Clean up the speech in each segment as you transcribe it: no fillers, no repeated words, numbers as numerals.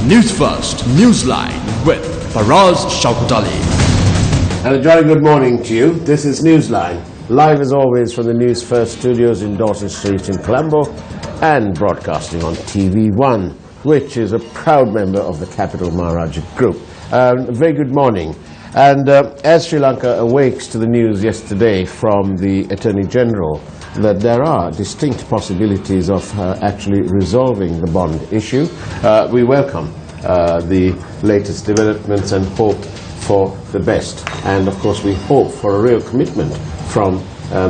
Newsfirst Newsline with Faraz Shaukutali. And a jolly good morning to you. This is Newsline, live as always from the Newsfirst studios in Dawson Street in Colombo and broadcasting on TV1, which is a proud member of the Capital Maharaja Group. A very good morning. And as Sri Lanka awakes to the news yesterday from the Attorney General that there are distinct possibilities of actually resolving the bond issue, we welcome the latest developments and hope for the best. And of course we hope for a real commitment from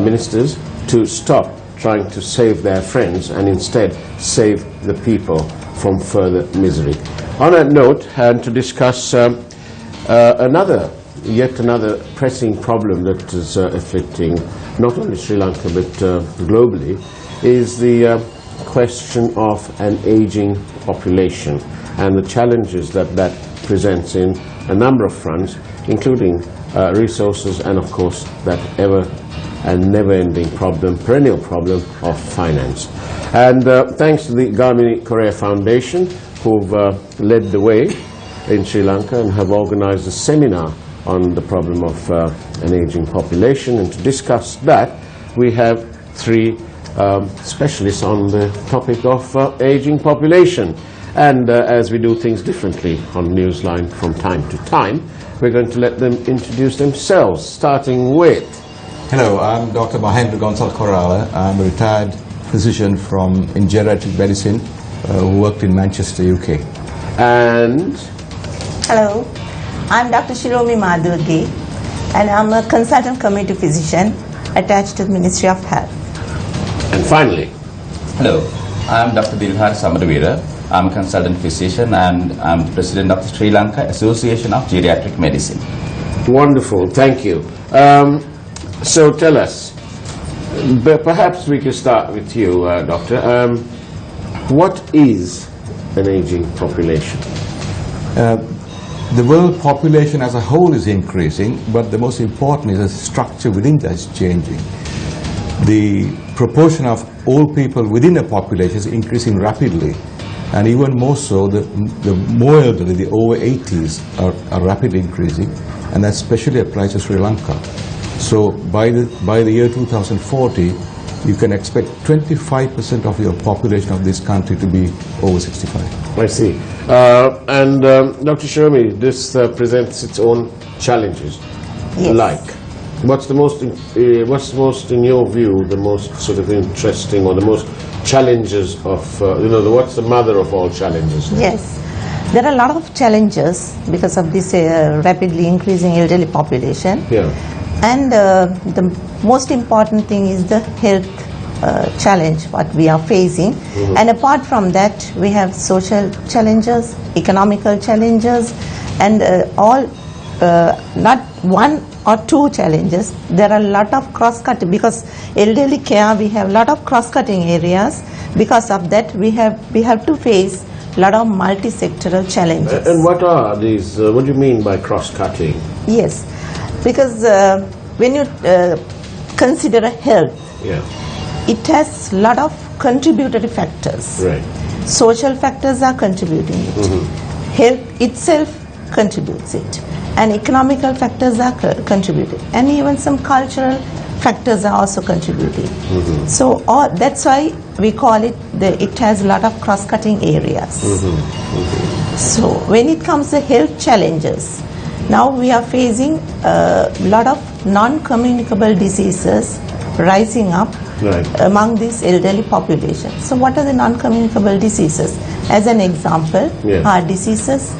ministers to stop trying to save their friends and instead save the people from further misery. On that note, and to discuss yet another pressing problem that is afflicting not only Sri Lanka but globally, is the question of an aging population and the challenges that presents in a number of fronts, including resources and of course that ever and never-ending problem, perennial problem of finance. And thanks to the Gamini Korea Foundation, who've led the way in Sri Lanka and have organized a seminar on the problem of an aging population. And to discuss that, we have three specialists on the topic of aging population. And as we do things differently on Newsline from time to time, we're going to let them introduce themselves, starting with... Hello, I'm Dr. Mahendra Gonsal Korala. I'm a retired physician in geriatric medicine who worked in Manchester, UK. And... Hello, I'm Dr. Shiromi Madhurgi, and I'm a consultant community physician attached to the Ministry of Health. And finally... Hello, I'm Dr. Dilhar Samarvira. I'm a consultant physician and I'm president of the Sri Lanka Association of Geriatric Medicine. Wonderful, thank you. So tell us, perhaps we can start with you, Doctor. What is an aging population? The world population as a whole is increasing, but the most important is the structure within that is changing. The proportion of old people within a population is increasing rapidly, and even more so, the more elderly, the over 80s, are rapidly increasing, and that especially applies to Sri Lanka. So by the year 2040, you can expect 25% of your population of this country to be over 65. I see. And Dr. Shiromi, this presents its own challenges. Yes. Like, what's the most, in your view, the most sort of interesting or the most challenges of, what's the mother of all challenges? Yes, there are a lot of challenges because of this rapidly increasing elderly population. Yeah. And the most important thing is the health challenge what we are facing. Mm-hmm. And apart from that, we have social challenges, economical challenges, and not one or two challenges. There are a lot of cross-cutting, because elderly care we have a lot of cross-cutting areas. Because of that, we have to face a lot of multi-sectoral challenges. And what are these? What do you mean by cross-cutting? Yes, because when you consider health, yeah, it has a lot of contributory factors. Right. Social factors are contributing it. Mm-hmm. Health itself contributes it. And economical factors are contributing. And even some cultural factors are also contributing. Mm-hmm. So that's why we call it, it has a lot of cross-cutting areas. Mm-hmm. Mm-hmm. So when it comes to health challenges, now we are facing a lot of non-communicable diseases rising up among this elderly population. So what are the non-communicable diseases? As an example, heart diseases,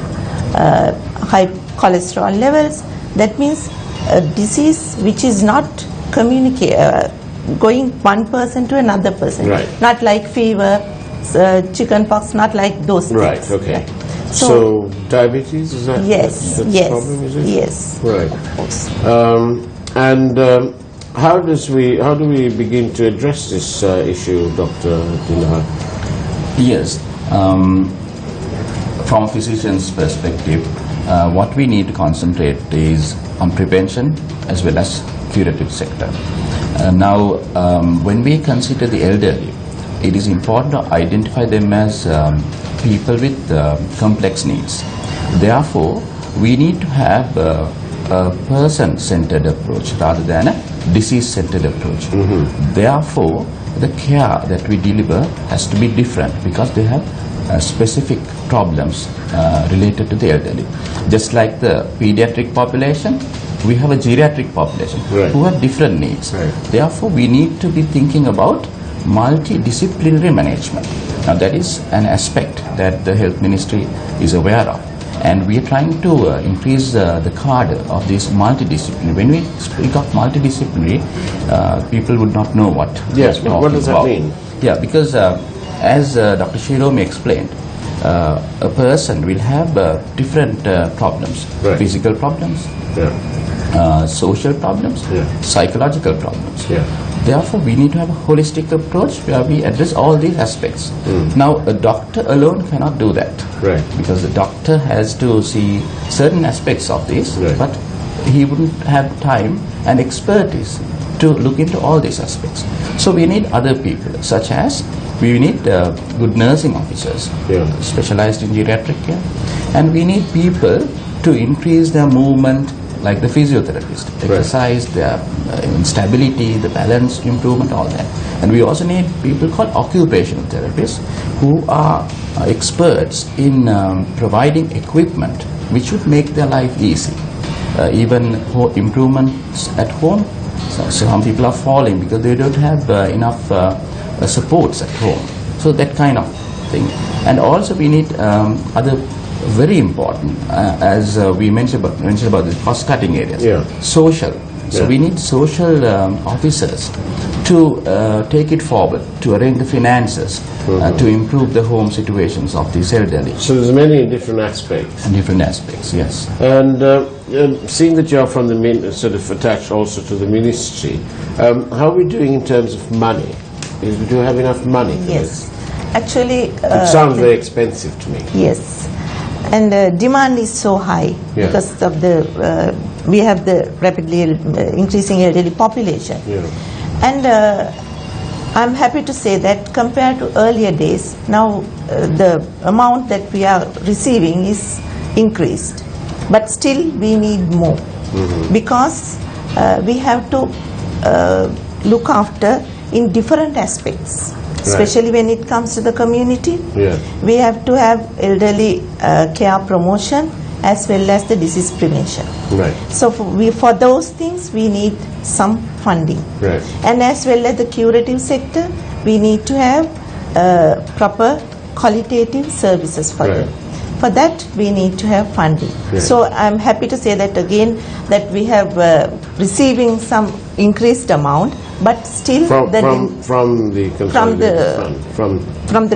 high cholesterol levels. That means a disease which is not going one person to another person. Right. Not like fever, chicken pox, not like those things. Right, okay. Yeah. So diabetes, is that yes, that's yes, the problem, is it? Yes. Right. And how do we begin to address this issue, Dr. Dilhar? Yes. From a physician's perspective, what we need to concentrate is on prevention as well as curative sector. Now, when we consider the elderly, it is important to identify them as people with complex needs. Therefore, we need to have a person-centered approach rather than a disease-centered approach. Therefore, the care that we deliver has to be different because they have specific problems related to the elderly. Just like the pediatric population, we have a geriatric population who have different needs. Therefore, we need to be thinking about multidisciplinary management. Now, that is an aspect that the Health Ministry is aware of. And we are trying to increase the cadre of this multidisciplinary. When we speak of multidisciplinary, people would not know what What does that mean? Yeah, because as Dr. Shirome explained, a person will have different problems, physical problems, social problems, psychological problems. Therefore, we need to have a holistic approach where we address all these aspects. Now, a doctor alone cannot do that, because the doctor has to see certain aspects of this, but he wouldn't have time and expertise to look into all these aspects. So we need other people, such as we need good nursing officers specialized in geriatric care, and we need people to increase their movement, like the physiotherapist, exercise, their stability, the balance improvement, all that. And we also need people called occupational therapists who are experts in providing equipment which would make their life easy. Even improvements at home. So some people are falling because they don't have enough supports at home. So that kind of thing. And also we need other very important, as we mentioned about the cost-cutting areas, social. So we need social officers to take it forward, to arrange the finances, to improve the home situations of these elderly. So there's many different aspects. Different aspects, yes. And seeing that you're from the sort of attached also to the ministry, how are we doing in terms of money? Do you have enough money for this? Actually, it sounds very expensive to me. Yes. And demand is so high because of the we have the rapidly increasing elderly population. And I'm happy to say that compared to earlier days, now the amount that we are receiving is increased. But still we need more because we have to look after in different aspects. Especially when it comes to the community, we have to have elderly care promotion as well as the disease prevention. So for those things, we need some funding. And as well as the curative sector, we need to have proper qualitative services for them. For that, we need to have funding. So I'm happy to say that again, that we have receiving some increased amount, but still from the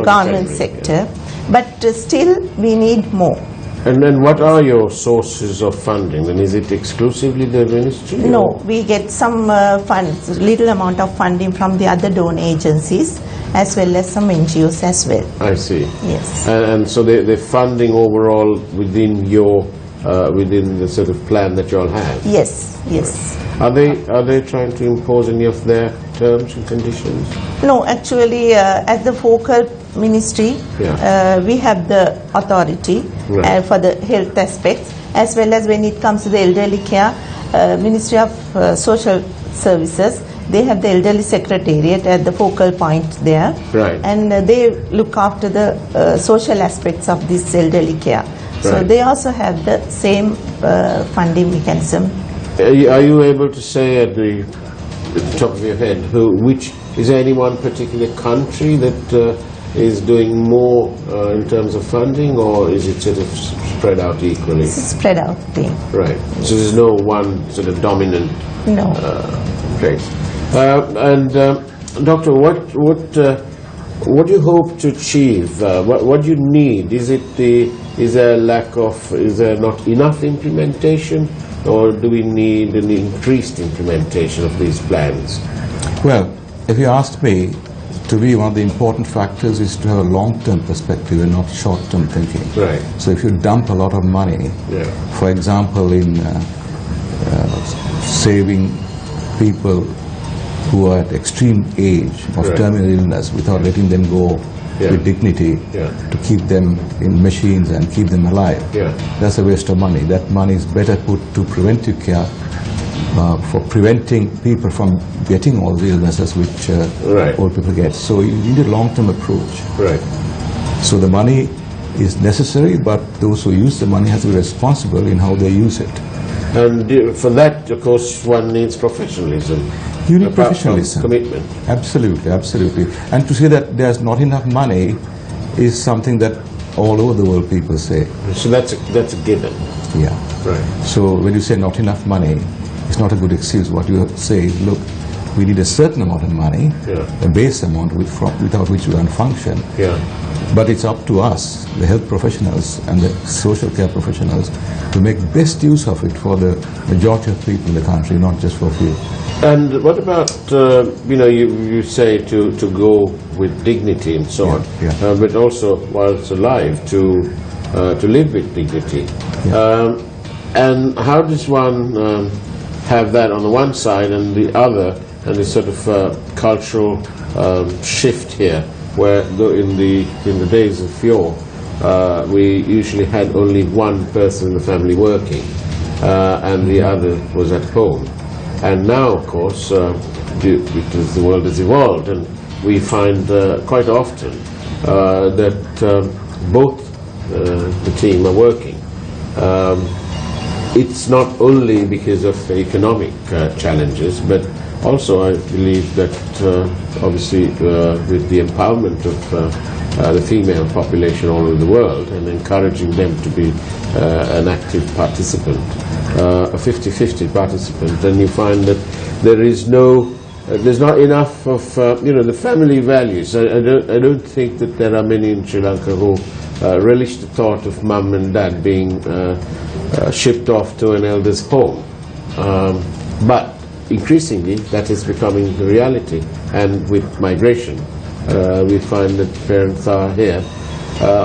government sector, but still we need more. And then what are your sources of funding? And is it exclusively the ministry? No, we get some funds, little amount of funding from the other donor agencies as well as some NGOs as well. I see. Yes. And so they're funding overall within your within the sort of plan that you all have? Yes, yes. Are they trying to impose any of their terms and conditions? No, actually, as the focal ministry, we have the authority for the health aspects, as well as when it comes to the elderly care, Ministry of Social Services, they have the elderly secretariat at the focal point there, and they look after the social aspects of this elderly care. So they also have the same funding mechanism. Are you able to say at the top of your head is there any one particular country that is doing more in terms of funding, or is it sort of spread out equally? It's spread out thing. Right. So there's no one sort of dominant place. And Doctor, what do you hope to achieve? What do you need? Is there not enough implementation, or do we need an increased implementation of these plans? Well, if you asked me, to me one of the important factors is to have a long-term perspective and not short-term thinking. So if you dump a lot of money, for example, in saving people who are at extreme age of terminal illness without letting them go with dignity to keep them in machines and keep them alive. That's a waste of money. That money is better put to preventive care for preventing people from getting all the illnesses which old people get. So you need a long-term approach. So the money is necessary, but those who use the money have to be responsible in how they use it. And for that, of course, one needs professionalism. You need professionalism. Commitment. Absolutely, absolutely. And to say that there's not enough money is something that all over the world people say. So that's a given. Yeah. So when you say not enough money, it's not a good excuse. What you say is, look, we need a certain amount of money, a base amount without which we can't function. But it's up to us, the health professionals and the social care professionals, to make best use of it for the majority of people in the country, not just for a few. And what about, you say to go with dignity and so on, but also whilst alive to live with dignity. And how does one have that on the one side and the other, and this sort of cultural shift here, where in the days of yore, we usually had only one person in the family working, and the other was at home. And now, of course, because the world has evolved, and we find quite often that both the team are working. It's not only because of economic challenges, but also I believe that obviously with the empowerment of the female population all over the world and encouraging them to be an active participant, a 50-50 participant, then you find that there's not enough of the family values. I don't think that there are many in Sri Lanka who relish the thought of mum and dad being shipped off to an elder's home. But increasingly that is becoming the reality, and with migration we find that parents are here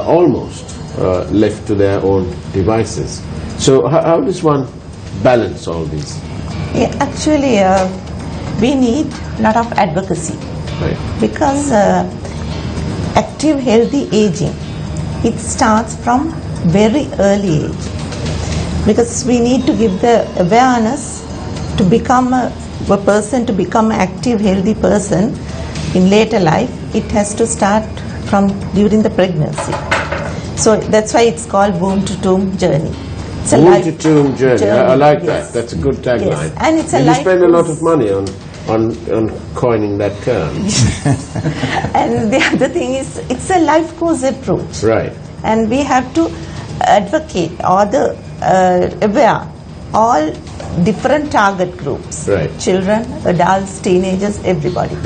almost left to their own devices. So how does one balance all these? Actually, we need a lot of advocacy, because active healthy aging, it starts from very early age, because we need to give the awareness to become a person, to become an active healthy person in later life. It has to start from during the pregnancy. So that's why it's called womb to tomb journey. It's a womb to tomb journey. I like that. That's a good tagline. Yes. And it's you spend a lot of money on coining that term. And the other thing is, it's a life course approach. And we have to advocate or aware all different target groups, children, adults, teenagers, everybody.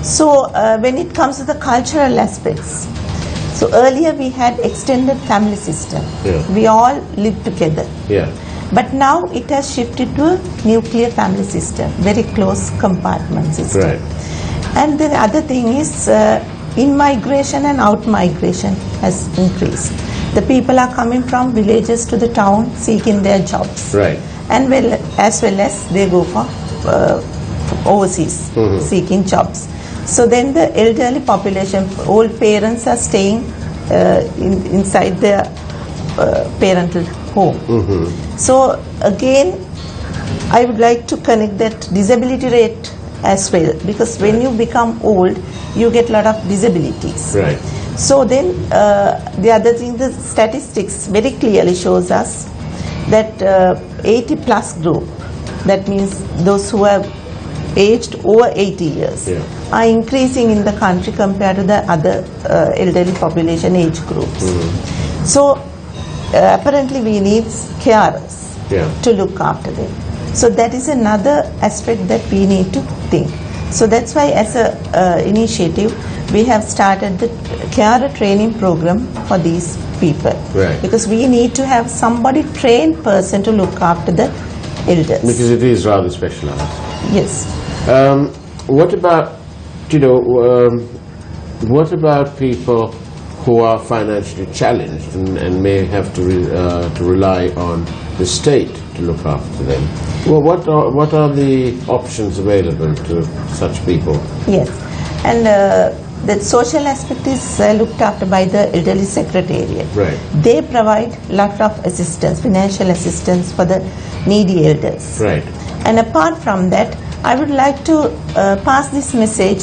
So when it comes to the cultural aspects, so earlier we had extended family system. We all lived together. But now it has shifted to a nuclear family system, very close compartment system. And the other thing is in-migration and out-migration has increased. The people are coming from villages to the town seeking their jobs. And as well as they go for overseas seeking jobs. So then the elderly population, old parents are staying inside their parental home. So again, I would like to connect that disability rate as well, because when you become old, you get a lot of disabilities. So then the other thing, the statistics very clearly shows us that 80 plus group, that means those who have aged over 80 years, are increasing in the country compared to the other elderly population age groups. So apparently we need carers to look after them. So that is another aspect that we need to think. So that's why as a initiative we have started the carer training program for these people. Because we need to have somebody trained person to look after the elders. Because it is rather specialized. Yes. What about, what about people who are financially challenged and may have to rely on the state to look after them? Well, what are the options available to such people? Yes, and the social aspect is looked after by the elderly secretariat. Right. They provide lot of assistance, financial assistance for the needy elders. Right. And apart from that, I would like to pass this message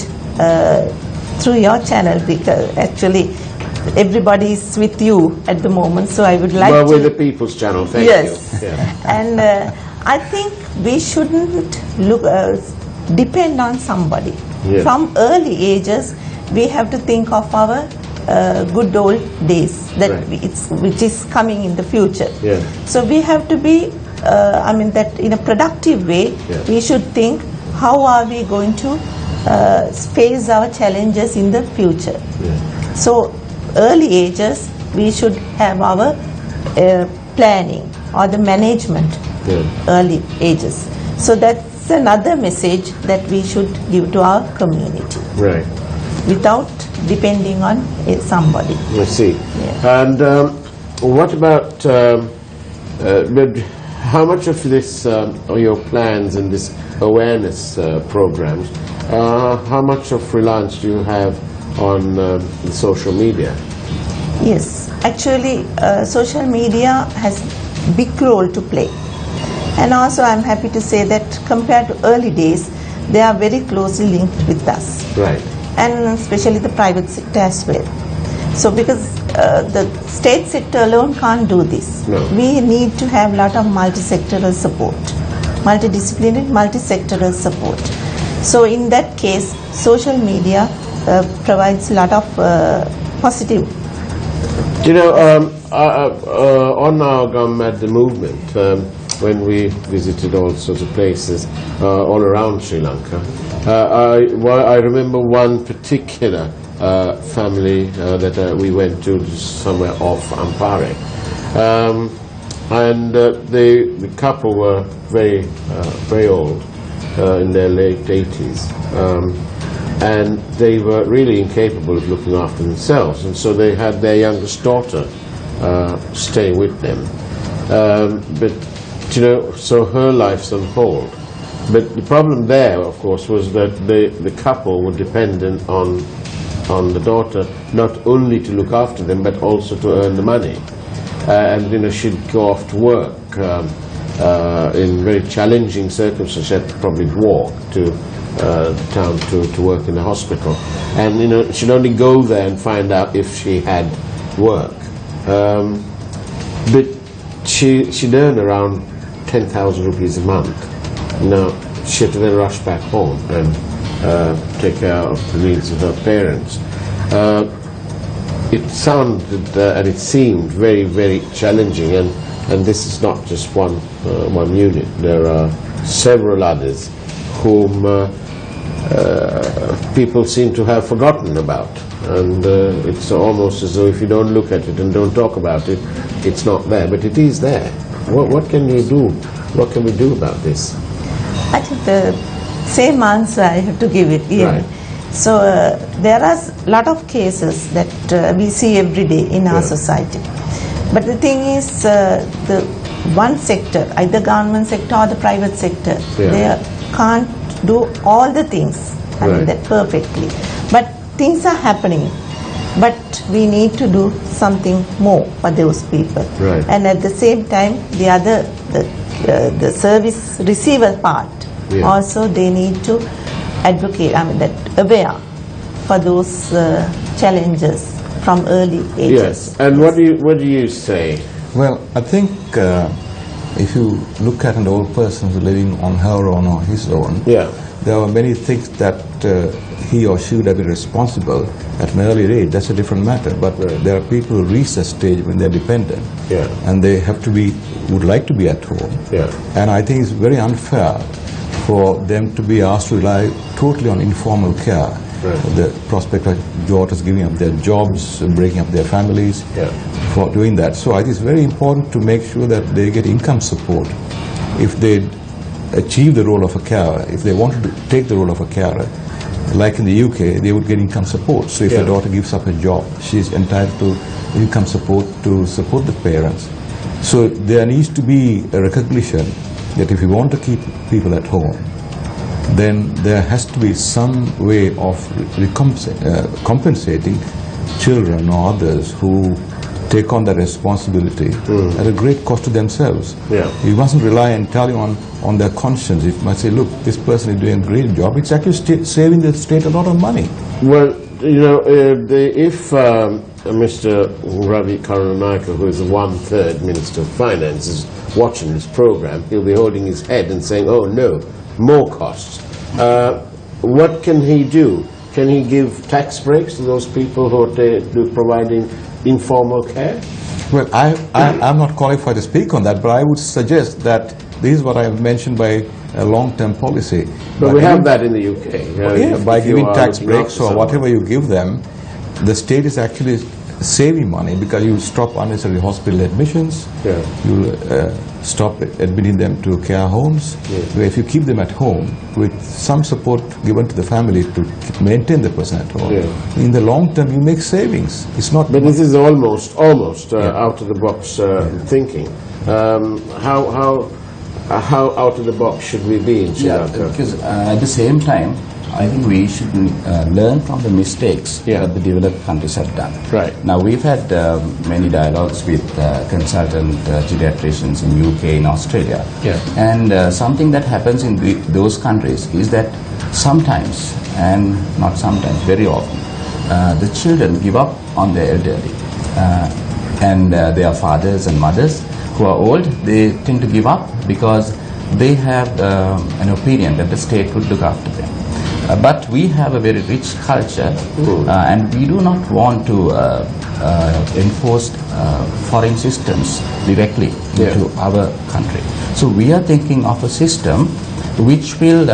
through your channel, because actually everybody is with you at the moment, so I would like Well, to... with the People's Channel, thank Yes. you. Yeah. And I think we shouldn't depend on somebody. Yes. From early ages, we have to think of our good old days that Right. which is coming in the future. Yeah. So we have to be, that in a productive way, Yeah. we should think how are we going to face our challenges in the future. Yeah. So early ages, we should have our planning or the management early ages. So that's another message that we should give to our community Right. without depending on somebody. I see. Yeah. And what about, but how much of this, or your plans and this awareness programs, how much of reliance do you have on the social media? Yes, actually social media has big role to play. And also I'm happy to say that compared to early days, they are very closely linked with us. Right. And especially the private sector as well. So because the state sector alone can't do this. No. We need to have a lot of multi-sectoral support, multidisciplinary, multi-sectoral support. So in that case, social media provides a lot of positive. You know, on our Gum at the movement, when we visited all sorts of places all around Sri Lanka, I remember one particular family that we went to somewhere off Ampare, and the couple were very old, in their late 80s, and they were really incapable of looking after themselves, and so they had their youngest daughter stay with them. But you know, so her life's on hold. But the problem there, of course, was that the couple were dependent on the daughter not only to look after them but also to earn the money. And you know, she'd go off to work in very challenging circumstances. She had to probably walk to town to work in the hospital, and you know, she'd only go there and find out if she had work. But she'd earn around 10,000 rupees a month. Now she had to then rush back home and take care of the needs of her parents. It sounded and it seemed very, very challenging, and this is not just one unit. There are several others whom people seem to have forgotten about, and it's almost as though if you don't look at it and don't talk about it, it's not there, but it is there. What can you do? What can we do about this? I think the same answer I have to give it here. Right. So there are a lot of cases that we see every day in our society. But the thing is, the one sector, either government sector or the private sector, they can't do all the things, I mean that perfectly. But things are happening. But we need to do something more for those people. Right. And at the same time, the other, the service receiver part, also they need to advocate, I mean that aware for those challenges from early ages. Yes. And what do you say? Well, I think if you look at an old person who's living on her own or his own, there are many things that he or she would have been responsible at an early age. That's a different matter. But there are people who reach that stage when they're dependent, and they have to be, would like to be at home. And I think it's very unfair for them to be asked to rely totally on informal care. The prospect of daughters giving up their jobs, breaking up their families for doing that. So I think it's very important to make sure that they get income support. If they achieve the role of a carer, if they wanted to take the role of a carer, like in the UK, they would get income support. So if a daughter gives up a job, she's entitled to income support to support the parents. So there needs to be a recognition that if you want to keep people at home, then there has to be some way of compensating children or others who take on that responsibility at a great cost to themselves. Yeah. You mustn't rely entirely on their conscience. You must say, look, this person is doing a great job. It's actually saving the state a lot of money. Well, you know, if Mr. Ravi Karunanaka, who is the one-third Minister of Finance, is watching this program, he'll be holding his head and saying, oh no, more costs. What can he do? Can he give tax breaks to those people who are providing informal care? Well, I'm not qualified to speak on that, but I would suggest that this is what I have mentioned by a long-term policy. But we have that in the UK. By giving tax breaks or whatever you give them, the state is actually saving money because you stop unnecessary hospital admissions, you stop admitting them to care homes. Where if you keep them at home with some support given to the family to maintain the person at home, in the long term you make savings. It's not. But this is almost out of the box thinking. How out of the box should we be in Sri Lanka? Because at the same time, I think we should learn from the mistakes that the developed countries have done. Right. Now, we've had many dialogues with consultant geriatricians in UK, in Australia. And something that happens in those countries is that sometimes, and not sometimes, very often, the children give up on their elderly. And their fathers and mothers who are old, they tend to give up because they have an opinion that the state would look after them. But we have a very rich culture, and we do not want to enforce foreign systems directly into our country. So we are thinking of a system which will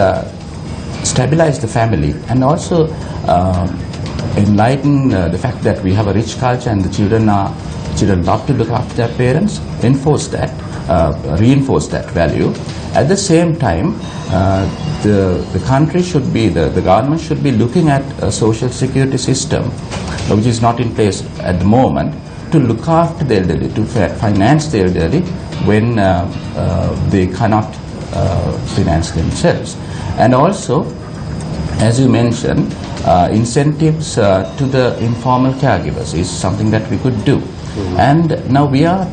stabilize the family and also enlighten the fact that we have a rich culture and the children love to look after their parents, enforce that, reinforce that value. At the same time, the country should be, the government should be looking at a social security system which is not in place at the moment to look after the elderly, to finance the elderly when they cannot finance themselves. And also, as you mentioned, incentives to the informal caregivers is something that we could do. And now we are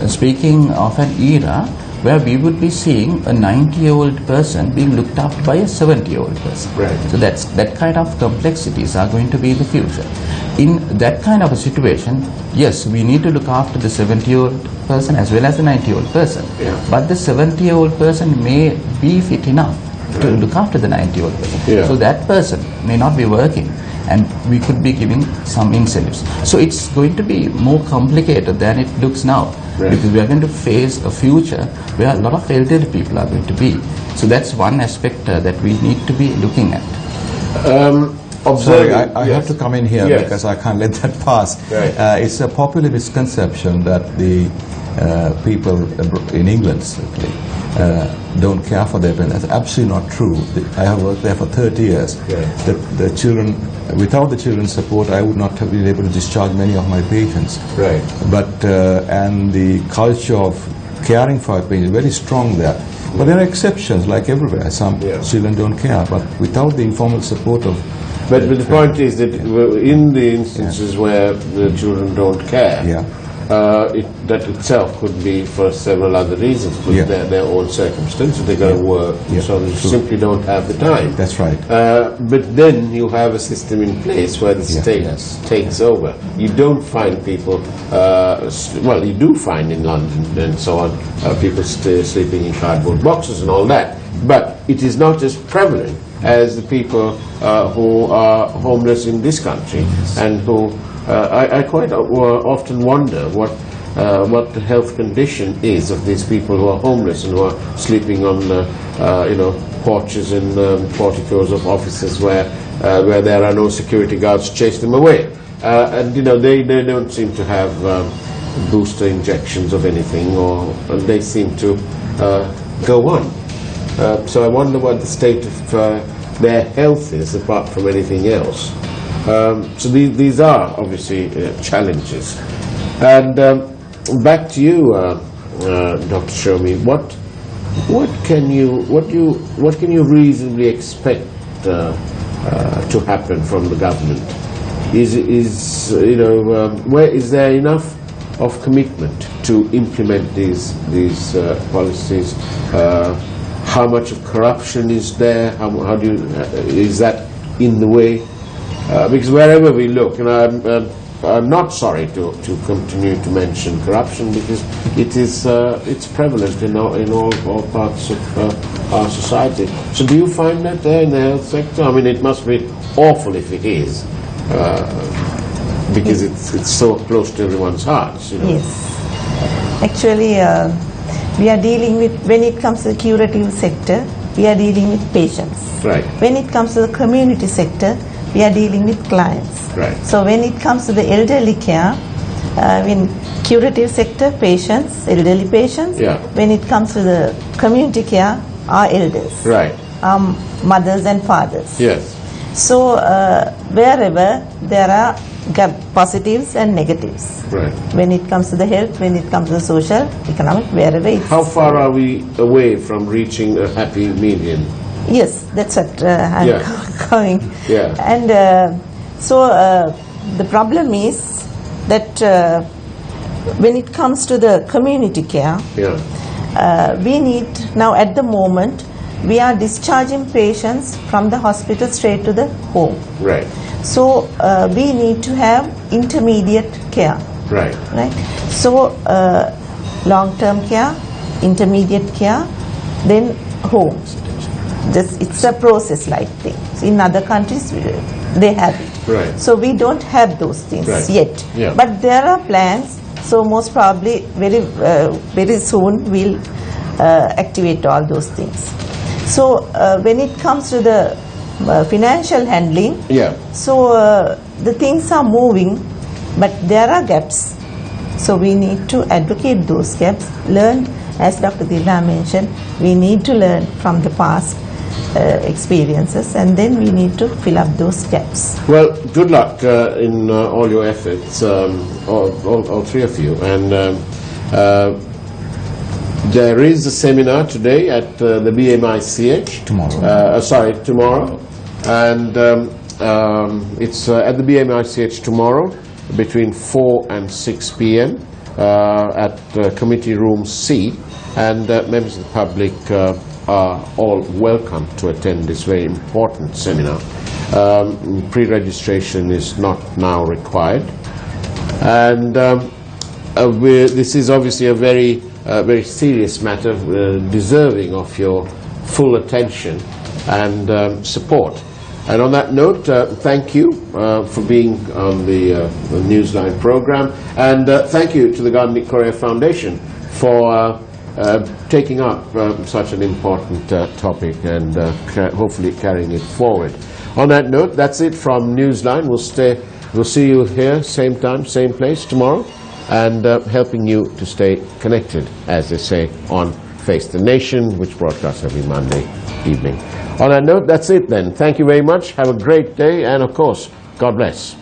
speaking of an era where we would be seeing a 90-year-old person being looked after by a 70-year-old person. Right. So that kind of complexities are going to be the future. In that kind of a situation, yes, we need to look after the 70-year-old person as well as the 90-year-old person. But the 70-year-old person may be fit enough to look after the 90-year-old person. So that person may not be working, and we could be giving some incentives. So it's going to be more complicated than it looks now, because we are going to face a future where a lot of elderly people are going to be. So that's one aspect that we need to be looking at. Sorry, I have to come in here because I can't let that pass. It's a popular misconception that the people in England certainly don't care for their parents. That's absolutely not true. I have worked there for 30 years. The children, without the children's support, I would not have been able to discharge many of my patients. But and the culture of caring for our patients is very strong there. But there are exceptions, like everywhere. Some children don't care, but without the informal support of. But the point is that in the instances where the children don't care, that itself could be for several other reasons, but their own circumstances. They got to work, so they simply don't have the time. That's right. But then you have a system in place where the state takes over. You don't find people, well, you do find in London and so on, people sleeping in cardboard boxes and all that, but it is not as prevalent as the people who are homeless in this country, and who I quite often wonder what the health condition is of these people who are homeless and who are sleeping on porches and porticos of offices where there are no security guards to chase them away, and they don't seem to have booster injections of anything, or they seem to go on. So I wonder what the state of their health is, apart from anything else. So these are obviously challenges. And back to you, Dr. Shomi, What can you reasonably expect to happen from the government? Where is there enough of commitment to implement these policies? How much of corruption is there? How do you, is that in the way? Because wherever we look, and I'm not sorry to continue to mention corruption, because it's prevalent in all parts of our society. So do you find that there in the health sector? I mean, it must be awful if it is, because it's so close to everyone's hearts. Yes. Actually, we are dealing with, when it comes to the curative sector, we are dealing with patients. Right. When it comes to the community sector, we are dealing with clients. Right. So when it comes to the elderly care, in curative sector, patients, elderly patients. Yeah. When it comes to the community care, our elders. Right. Mothers and fathers. Yes. So wherever there are positives and negatives. Right. When it comes to the health, when it comes to the social, economic, wherever it's... How far are we away from reaching a happy median? Yes, that's what I'm going. Yeah. And so the problem is that when it comes to the community care, we need, now at the moment, we are discharging patients from the hospital straight to the home. Right. So we need to have intermediate care. Right. Right. So long-term care, intermediate care, then home. It's a process-like thing. In other countries, they have it. Right. So we don't have those things yet. Yeah. But there are plans. So most probably, very soon, we'll activate all those things. So when it comes to the financial handling, so the things are moving, but there are gaps. So we need to advocate those gaps. Learn, as Dr. Dilha mentioned, we need to learn from the past experiences, and then we need to fill up those gaps. Well, good luck in all your efforts, all three of you. And there is a seminar today at the BMICH. Tomorrow. And it's at the BMICH tomorrow between 4 and 6 p.m. At Committee Room C. And members of the public are all welcome to attend this very important seminar. Pre-registration is not now required. And this is obviously a very serious matter, deserving of your full attention and support. And on that note, thank you for being on the Newsline program, and thank you to the Gandhi Korea Foundation for taking up such an important topic and hopefully carrying it forward. On that note, that's it from Newsline. We'll see you here, same time, same place tomorrow, and helping you to stay connected, as they say, on Face the Nation, which broadcasts every Monday evening. On that note, that's it then. Thank you very much. Have a great day, and of course, God bless.